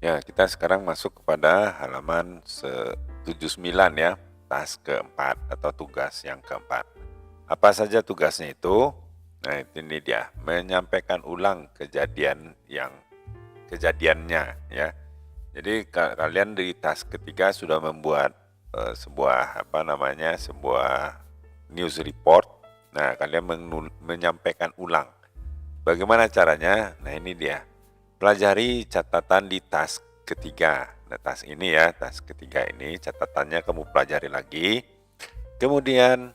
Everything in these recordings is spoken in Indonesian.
Ya, kita sekarang masuk kepada halaman 79 ya, tas keempat atau tugas yang keempat. Apa saja tugasnya itu? Nah, ini dia, menyampaikan ulang kejadiannya ya. Jadi kalian di tas ketiga sudah membuat sebuah news report. Nah, kalian menyampaikan ulang. Bagaimana caranya? Nah, ini dia. Pelajari catatan di tas ketiga. Nah, tas ketiga ini catatannya kamu pelajari lagi. Kemudian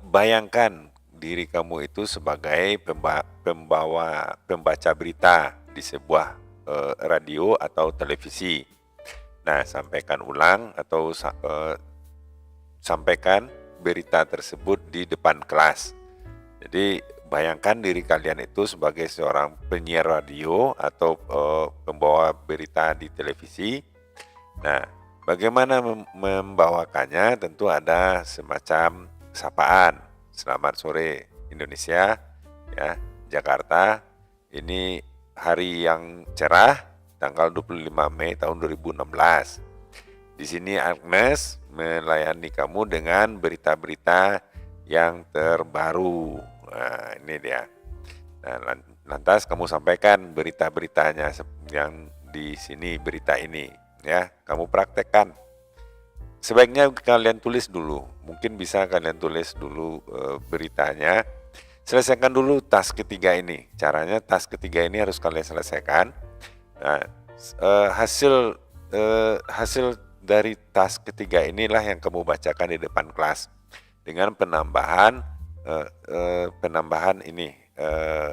bayangkan diri kamu itu sebagai pembaca berita di sebuah radio atau televisi. Nah, sampaikan ulang atau sampaikan berita tersebut di depan kelas. Jadi bayangkan diri kalian itu sebagai seorang penyiar radio atau pembawa berita di televisi. Nah, bagaimana membawakannya? Tentu ada semacam sapaan. Selamat sore Indonesia, ya, Jakarta. Ini hari yang cerah, tanggal 25 Mei tahun 2016. Di sini Agnes melayani kamu dengan berita-berita yang terbaru. Nah, ini dia. Nah, lantas kamu sampaikan berita-beritanya yang di sini berita ini, ya. Kamu praktekkan. Sebaiknya kalian tulis dulu. Mungkin bisa kalian tulis dulu beritanya. Selesaikan dulu tas ketiga ini. Caranya tas ketiga ini harus kalian selesaikan. Nah, hasil dari tas ketiga inilah yang kamu bacakan di depan kelas dengan penambahan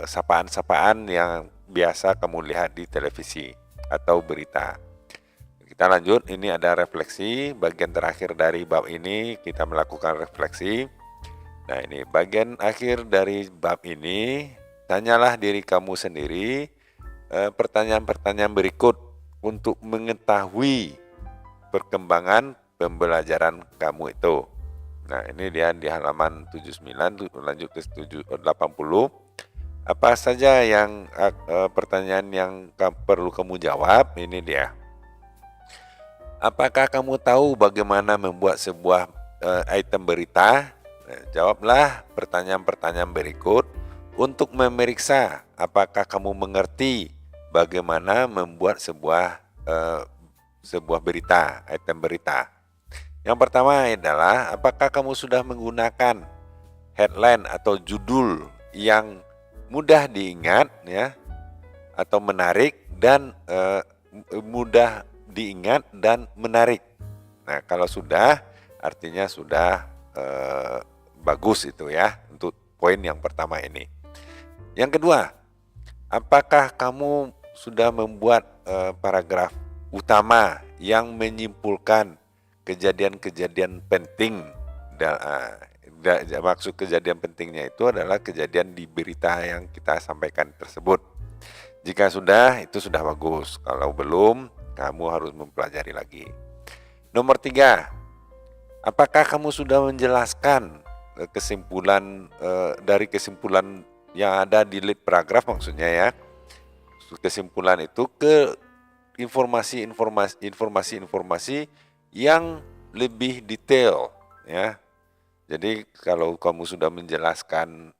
sapaan-sapaan yang biasa kamu lihat di televisi atau berita. Kita lanjut, ini ada refleksi, bagian terakhir dari bab ini kita melakukan refleksi. Nah, ini bagian akhir dari bab ini, tanyalah diri kamu sendiri pertanyaan-pertanyaan berikut untuk mengetahui perkembangan pembelajaran kamu itu. Nah, ini dia di halaman 79 lanjut ke 80. Apa saja yang pertanyaan yang perlu kamu jawab? Ini dia. Apakah kamu tahu bagaimana membuat sebuah item berita? Nah, jawablah pertanyaan-pertanyaan berikut untuk memeriksa apakah kamu mengerti bagaimana membuat sebuah berita, item berita. Yang pertama adalah apakah kamu sudah menggunakan headline atau judul yang mudah diingat, ya, atau menarik dan mudah diingat dan menarik. Nah, kalau sudah, artinya sudah bagus itu ya untuk poin yang pertama ini. Yang kedua, apakah kamu sudah membuat paragraf utama yang menyimpulkan kejadian-kejadian penting? Maksud kejadian pentingnya itu adalah kejadian di berita yang kita sampaikan tersebut. Jika sudah, itu sudah bagus. Kalau belum, kamu harus mempelajari lagi. Nomor 3, apakah kamu sudah menjelaskan kesimpulan dari kesimpulan yang ada di lead paragraf, maksudnya ya, kesimpulan itu ke informasi-informasi yang lebih detail, ya. Jadi kalau kamu sudah menjelaskan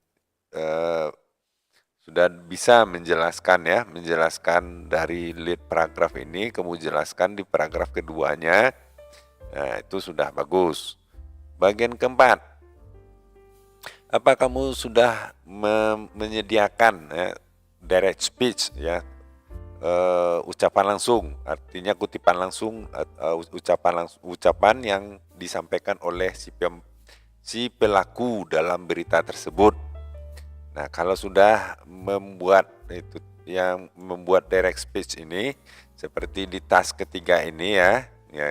sudah bisa menjelaskan dari lead paragraf ini, kamu jelaskan di paragraf keduanya, nah itu sudah bagus. Bagian keempat, apa kamu sudah menyediakan direct speech, ya, ucapan langsung, artinya kutipan langsung, ucapan yang disampaikan oleh si pelaku dalam berita tersebut. Nah, kalau sudah membuat direct speech ini seperti di tas ketiga ini, ya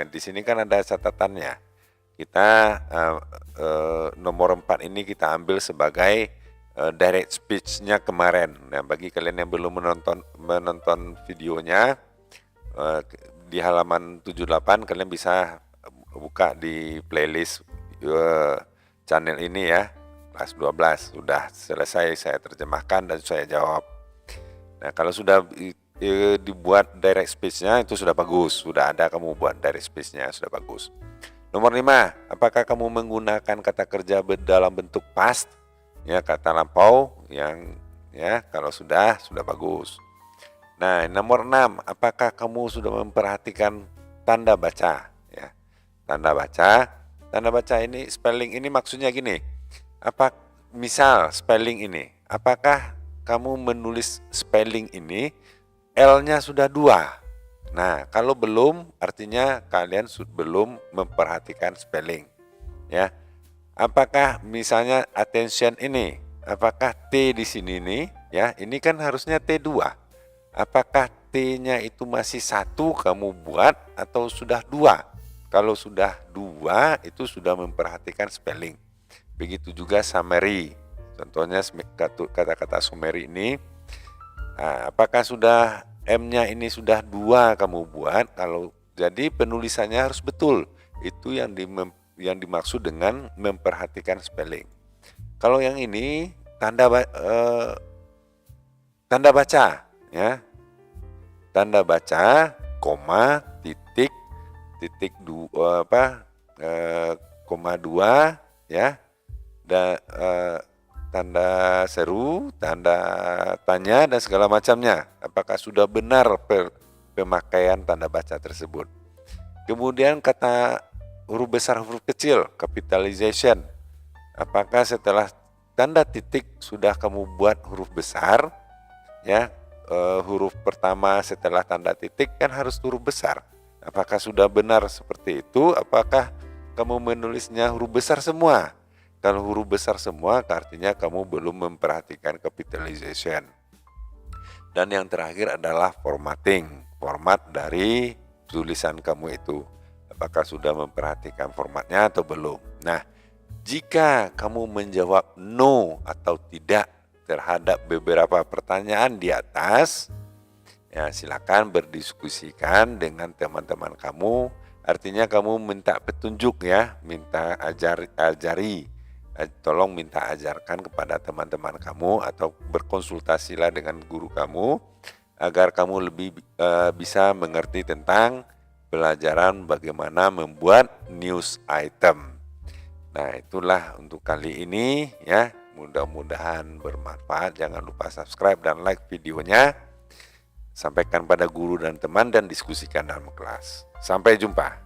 di sini kan ada catatannya. Kita nomor 4 ini kita ambil sebagai direct speech-nya kemarin. Nah, bagi kalian yang belum menonton videonya di halaman 78, kalian bisa buka di playlist channel ini ya. Kelas 12 sudah selesai saya terjemahkan dan saya jawab. Nah, kalau sudah dibuat direct speech-nya itu sudah bagus, sudah ada kamu buat direct speech-nya sudah bagus. Nomor 5, apakah kamu menggunakan kata kerja dalam bentuk past, ya kata lampau yang ya kalau sudah bagus. Nah, nomor 6, apakah kamu sudah memperhatikan tanda baca, ya. Tanda baca ini spelling ini maksudnya gini. Misal spelling ini, apakah kamu menulis spelling ini L-nya sudah 2? Nah, kalau belum, artinya kalian belum memperhatikan spelling, ya. Apakah misalnya attention ini, apakah T di sini nih, ya, ini kan harusnya T2. Apakah T-nya itu masih 1 kamu buat atau sudah 2? Kalau sudah 2 itu sudah memperhatikan spelling. Begitu juga summary. Contohnya kata-kata summary ini, apakah sudah M-nya ini sudah 2 kamu buat? Kalau jadi penulisannya harus betul. Itu yang dimaksud dengan memperhatikan spelling. Kalau yang ini tanda baca, ya. Tanda baca, koma, titik koma 2, ya. Dan tanda seru, tanda tanya, dan segala macamnya. Apakah sudah benar pemakaian tanda baca tersebut? Kemudian kata huruf besar, huruf kecil, capitalization. Apakah setelah tanda titik sudah kamu buat huruf besar, ya? Huruf pertama setelah tanda titik kan harus huruf besar. Apakah sudah benar seperti itu? Apakah kamu menulisnya huruf besar semua? Kalau huruf besar semua, artinya kamu belum memperhatikan capitalization. Dan yang terakhir adalah formatting, format dari tulisan kamu itu. Apakah sudah memperhatikan formatnya atau belum? Nah, jika kamu menjawab no atau tidak terhadap beberapa pertanyaan di atas, ya silakan berdiskusikan dengan teman-teman kamu. Artinya kamu minta petunjuk, ya, minta ajari. Tolong minta ajarkan kepada teman-teman kamu atau berkonsultasilah dengan guru kamu agar kamu lebih bisa mengerti tentang pelajaran bagaimana membuat news item. Nah, itulah untuk kali ini, ya. Mudah-mudahan bermanfaat. Jangan lupa subscribe dan like videonya. Sampaikan pada guru dan teman dan diskusikan dalam kelas. Sampai jumpa.